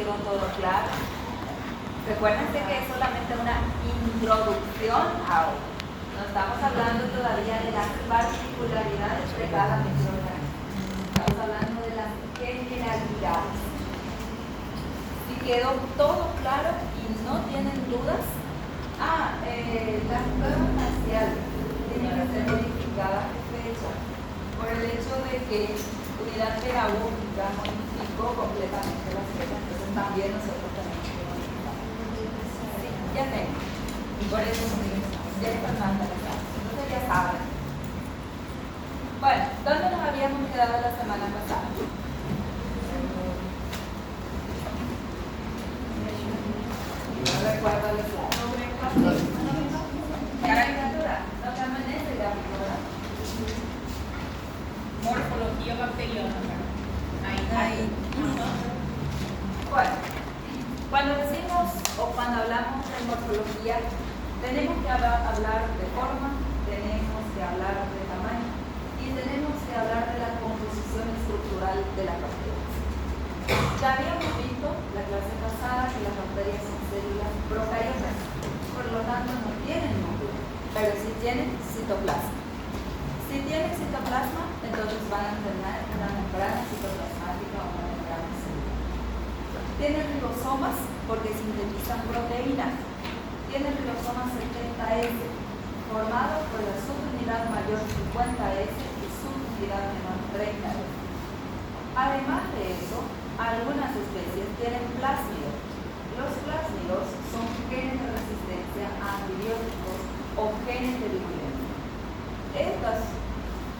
quedó todo claro. Recuérdense que es solamente una introducción a hoy. No estamos hablando todavía de las particularidades de cada microorganismo. Estamos hablando de las generalidades. Si quedó todo claro y no tienen dudas, las pruebas parciales tienen que ser verificadas de fecha por el hecho de que unidad pedagógica modificó completamente las fechas, entonces también nosotros tenemos que modificar. Sí, ya tengo. Y por eso ya están más analizados. Entonces ya saben. Bueno, ¿dónde nos habíamos quedado la semana pasada? No recuerdo el slide. Caricatura, no permanece gráfico, ¿verdad? Morfología bacteriana. Ahí. Bueno, cuando decimos o cuando hablamos de morfología, tenemos que hablar de forma, tenemos que hablar de tamaño y tenemos que hablar de la composición estructural de las bacterias. Ya habíamos visto la clase pasada que las bacterias son células procariotas, por lo tanto no tienen núcleo, pero sí tienen citoplasma. Si tienen citoplasma, entonces van a tener una membrana citoplasmática o una membrana celular. Tienen ribosomas porque sintetizan proteínas. Tienen ribosomas 70S, formado por la subunidad mayor 50S y subunidad menor 30S. Además de eso, algunas especies tienen plásmidos. Los plásmidos son genes de resistencia a antibióticos o genes de virulencia. Estos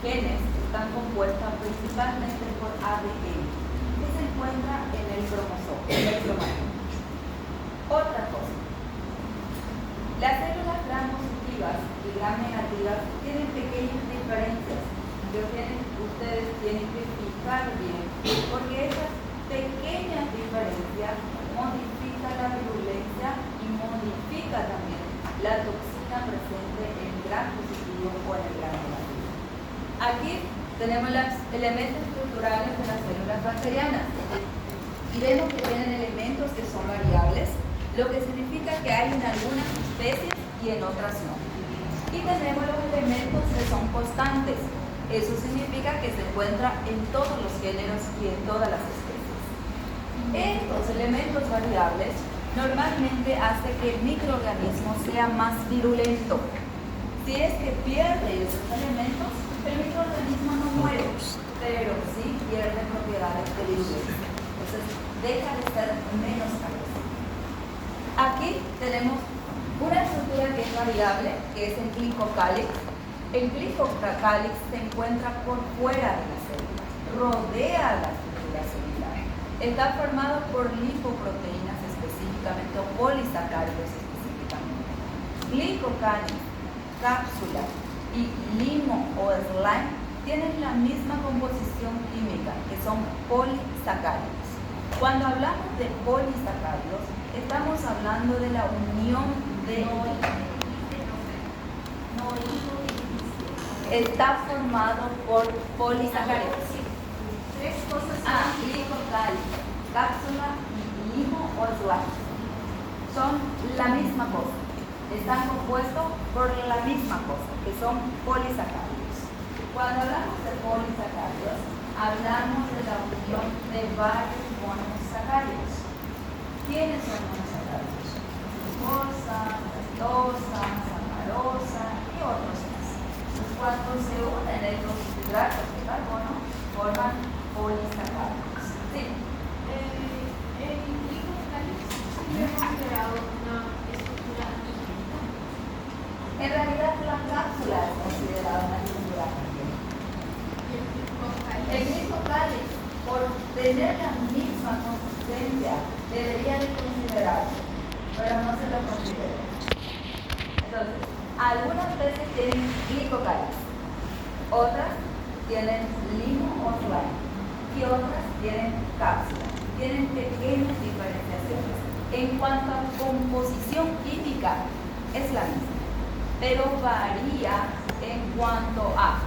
genes están compuestos principalmente por ADN, que se encuentra en el cromosoma, Otra cosa. Las células gram positivas y gram negativas tienen pequeñas diferencias que ustedes tienen que fijar bien, porque esas pequeñas diferencias modifican la virulencia y modifica también la toxina presente en el gram positivo o en el gram negativo. Aquí tenemos los elementos estructurales de las células bacterianas y vemos que tienen elementos que son variables, lo que significa que hay en algunas especies y en otras no. Y tenemos los elementos que son constantes. Eso significa que se encuentra en todos los géneros y en todas las especies. Estos elementos variables normalmente hacen que el microorganismo sea más virulento. Si es que pierde esos elementos, el microorganismo no muere, pero sí pierde propiedades de virulencia. Entonces, deja de ser menos agresivo. Aquí tenemos una estructura que es variable, que es el glicocálix. El glicocálix se encuentra por fuera de la célula, rodea la estructura celular. Está formado por lipoproteínas específicamente o polisacáridos específicamente. Glicocálix, cápsula y limo o slime tienen la misma composición química, que son polisacáridos. Cuando hablamos de polisacáridos, estamos hablando de la unión de... Está formado por polisacáridos. Tres cosas. Glicocálix, cápsula, limo o slime. Son la misma cosa. Están compuestos por la misma cosa, que son polisacáridos. Cuando hablamos de polisacáridos, hablamos de la unión de varios monosacáridos. ¿Quiénes son monosacáridos? Glucosa, lactosa, sacarosa y otros más. Cuando se unen estos hidratos de carbono, forman polisacáridos. Sí. El glicocálix siempre ha considerado una estructura híbrida. En realidad, la cápsula es considerada una estructura híbrida. El glicocálix, por tener la misma consistencia, debería de considerarse, pero no se lo considera. Entonces, algunas veces tienen glicocálix, otras tienen limo o slime y otras tienen cápsula. Tienen pequeñas diferenciaciones. En cuanto a composición química, es la misma, pero varía en cuanto a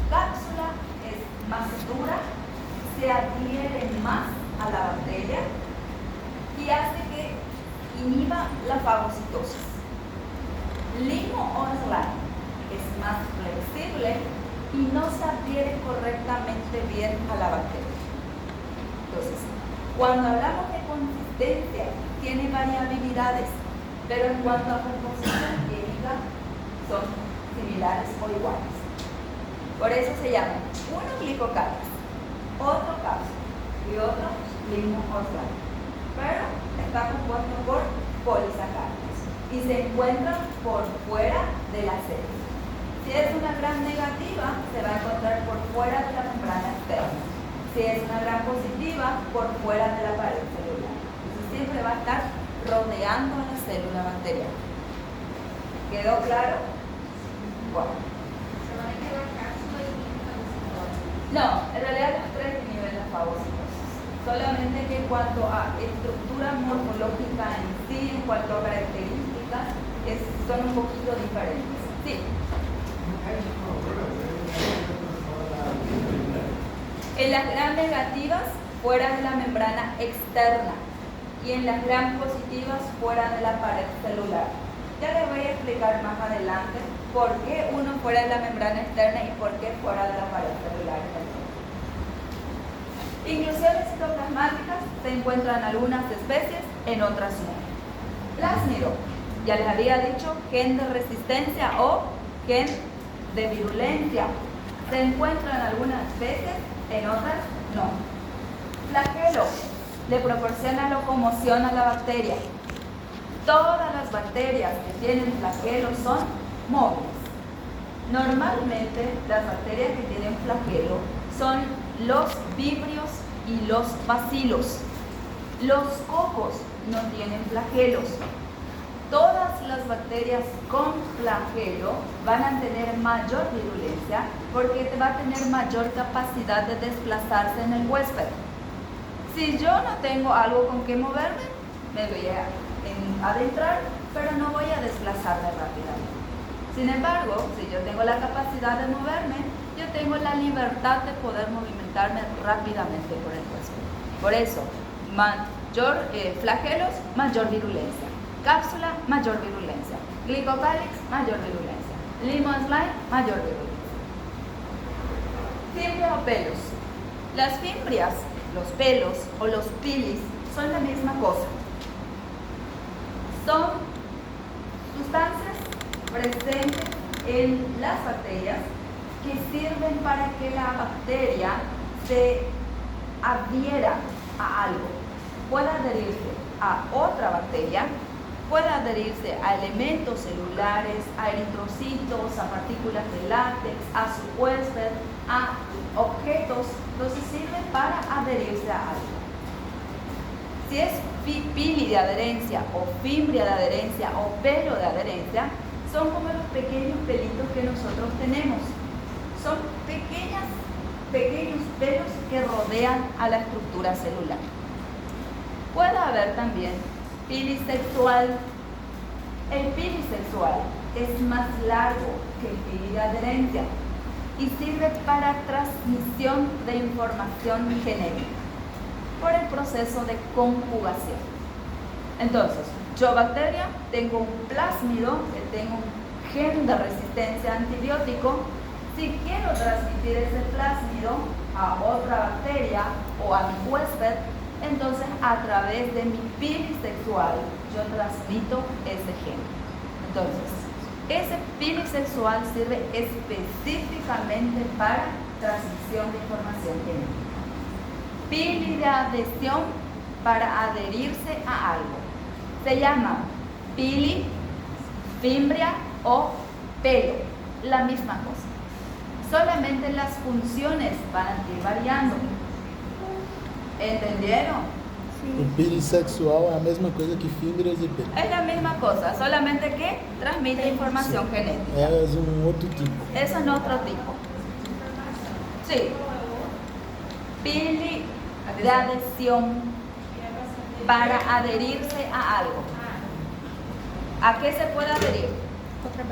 cápsula, es más dura, se adhiere más a la bacteria inhiba la fagocitosis. Limo-Online es más flexible y no se adhiere correctamente bien a la bacteria. Entonces, cuando hablamos de consistencia, tiene variabilidades, pero en cuanto a composición química, son similares o iguales. Por eso se llaman uno glicocáliz, otro cápsula y otro limo-Online. Pero está compuesto por polisacáridos y se encuentran por fuera de la célula. Si es una gram negativa, se va a encontrar por fuera de la membrana externa. Si es una gram positiva, por fuera de la pared celular. Entonces siempre va a estar rodeando a la célula bacteriana. ¿Quedó claro? Bueno. Se van a quedar cápsula y No, en realidad los tres niveles de fagocitosis. Solamente que en cuanto a estructura morfológica en sí, en cuanto a características, son un poquito diferentes. Sí. En las gram negativas, fuera de la membrana externa, y en las gram positivas, fuera de la pared celular. Ya les voy a explicar más adelante por qué uno fuera de la membrana externa y por qué fuera de la pared celular. Inclusiones citoplasmáticas se encuentran en algunas especies, en otras no. Plásmido, ya les había dicho, gen de resistencia o gen de virulencia. Se encuentra en algunas especies, en otras no. Flagelo, le proporciona locomoción a la bacteria. Todas las bacterias que tienen flagelo son móviles. Normalmente las bacterias que tienen flagelo son los vibrios y los bacilos. Los cocos no tienen flagelos. Todas las bacterias con flagelo van a tener mayor virulencia porque va a tener mayor capacidad de desplazarse en el huésped. Si yo no tengo algo con que moverme, me voy a adentrar, pero no voy a desplazarme rápidamente. Sin embargo, si yo tengo la capacidad de moverme, yo tengo la libertad de poder movimentarme rápidamente por el huésped. Por eso, mayor flagelos, mayor virulencia. Cápsula, mayor virulencia. Glicocálix, mayor virulencia. Limo-Online, mayor virulencia. Fimbria o pelos. Las fimbrias, los pelos o los pilis son la misma cosa. Son sustancias presentes en las bacterias que sirven para que la bacteria se adhiera a algo. Puede adherirse a otra bacteria, puede adherirse a elementos celulares, a eritrocitos, a partículas de látex, a su huésped, a objetos. Entonces sirve para adherirse a algo. Si es pili de adherencia o fimbria de adherencia o pelo de adherencia, son como los pequeños pelitos que nosotros tenemos. Son pequeños pelos que rodean a la estructura celular. Puede haber también pilisexual. El pilisexual es más largo que el pili de adherencia y sirve para transmisión de información genética por el proceso de conjugación. Entonces, yo bacteria tengo un plásmido que tengo un gen de resistencia a antibiótico. Si quiero transmitir ese plásmido a otra bacteria o a mi huésped, entonces a través de mi pilisexual yo transmito ese gen. Entonces, ese pilisexual sirve específicamente para transmisión de información genética. Pili de adhesión para adherirse a algo. Se llama pili, fimbria o pelo. La misma cosa. Solamente las funciones van a ir variando. ¿Entendieron? O pilisexual é a mesma coisa que fibras e pelo. Es la misma cosa, solamente que transmite información genética. É um outro tipo. Eso es otro tipo. Sí. Pili de adhesión para adherirse a algo. ¿A qué se puede adherir?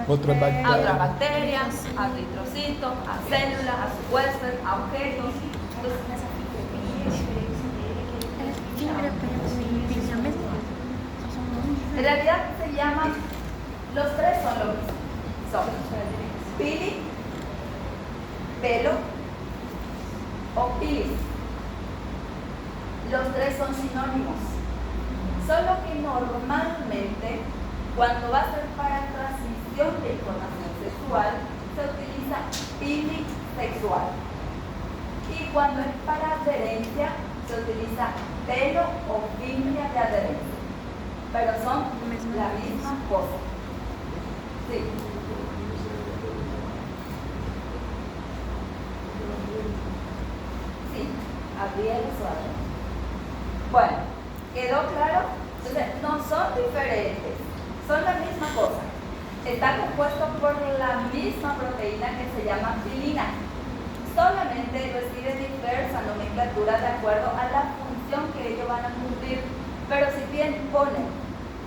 Outra A bactéria. otras bacterias, a eritrocitos, a células, a su huésped, a objetos. Entonces, Fibra, pero pili é a mesma coisa. Só são nomes En realidad se llaman, los tres son lo mismo. Son pili, pelo o pilis. Los tres son sinónimos. Solo que normalmente, cuando va a ser para transmisión de información sexual, se utiliza pili sexual. Y cuando es para adherencia, se utiliza pelo o fimbria de adherencia. Pero son la misma cosa. Sí. Sí, abrir el suave. Bueno, ¿quedó claro? Entonces, no son diferentes, son la misma cosa. Está compuesto por la misma proteína que se llama pilina. Solamente recibe diversa nomenclatura de acuerdo a la función que ellos van a cumplir. Pero si bien ponen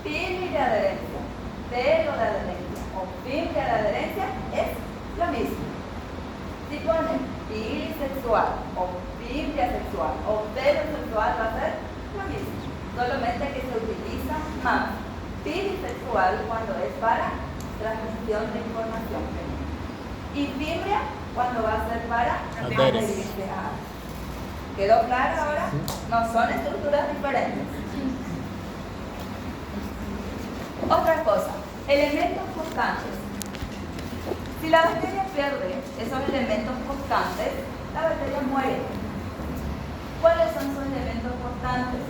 pili de adherencia, pelo de adherencia o fimbria de adherencia, es lo mismo. Si ponen pili sexual o fimbria sexual o pelo sexual, va a ser lo mismo. Solamente que se utiliza más pili sexual cuando es para transmisión de información. Y fimbria cuando va a ser para adherencia. ¿Quedó claro ahora? No son estructuras diferentes. Otra cosa, elementos constantes. Si la bacteria pierde esos elementos constantes, la bacteria muere. ¿Cuáles son sus elementos constantes?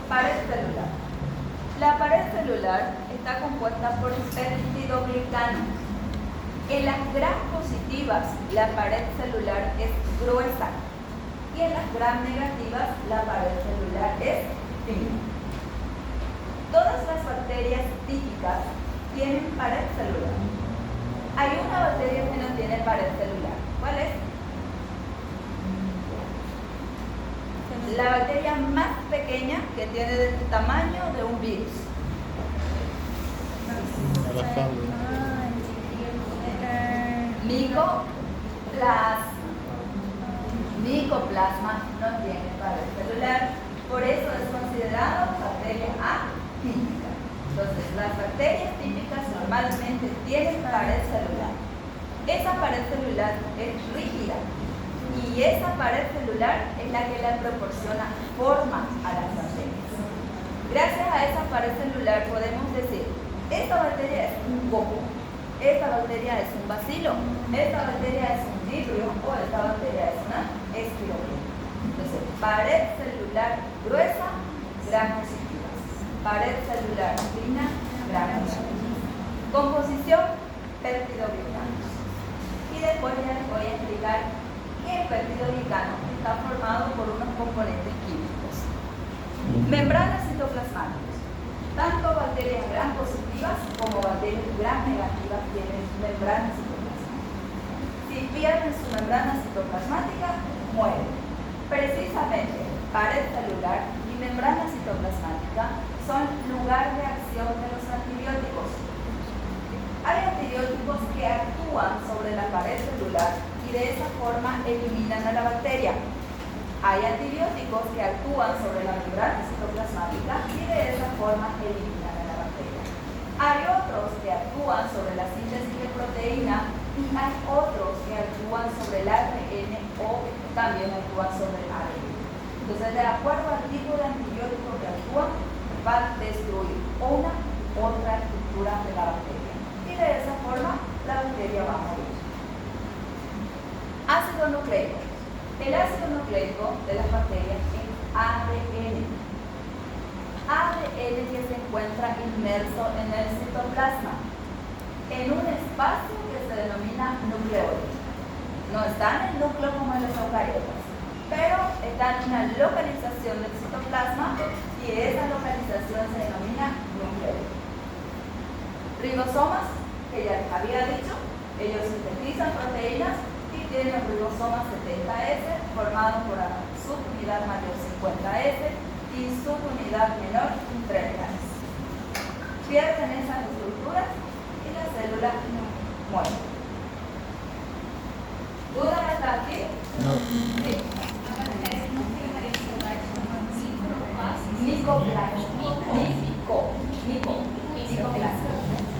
Pared celular. La pared celular está compuesta por peptidoglicano. En las gram positivas, la pared celular es gruesa. Y en las gram negativas, la pared celular es fina. Todas las bacterias típicas tienen pared celular. Hay una bacteria que no tiene pared celular. ¿Cuál es? La bacteria más pequeña que tiene del tamaño de un virus. Micoplasma no tiene pared celular, por eso es considerado bacteria atípica. Entonces, las bacterias típicas normalmente tienen pared celular. Esa pared celular es rígida y esa pared celular es la que le proporciona forma a las bacterias. Gracias a esa pared celular podemos decir, esta bacteria es un coco, esta bacteria es un bacilo, esta bacteria es un vibrio o esta bacteria es una espiroqueta. Entonces, pared celular gruesa, gram positivas. Pared celular fina, gram negativas. Composición, peptidoglicanos. Y después ya les voy a explicar que el peptidoglicano está formado por unos componentes químicos. Membranas citoplasmáticas. Tanto bacterias gram positivas como bacterias gram negativas tienen membranas citoplasmáticas. Si pierden su membrana citoplasmática, mueren. Precisamente, pared celular y membrana citoplasmática son lugar de acción de los antibióticos. Hay antibióticos que actúan sobre la pared celular y de esa forma eliminan a la bacteria. Hay antibióticos que actúan sobre la membrana citoplasmática y de esa forma eliminan a la bacteria. Hay otros que actúan sobre la síntesis de proteína y hay otros que actúan sobre el ARN o también actúan sobre el ADN. Entonces, de acuerdo al tipo de antibiótico que actúa, va a destruir una u otra estructura de la bacteria. Y de esa forma, la bacteria va a morir. Ácido nucleico. El ácido nucleico de las bacterias es ADN. ADN que se encuentra inmerso en el citoplasma, en un espacio que se denomina nucleoide. No está en el núcleo como en los eucariotas, pero está en una localización del citoplasma y esa localización se denomina nucleoide. Ribosomas, que ya les había dicho, ellos sintetizan proteínas y tienen el ribosoma 70S formado por la subunidad mayor 50S y subunidad menor 30S. Pierden esas estructuras y la célula muere. ¿Dudas hasta aquí? No. Sí. Micoplasma. Mico.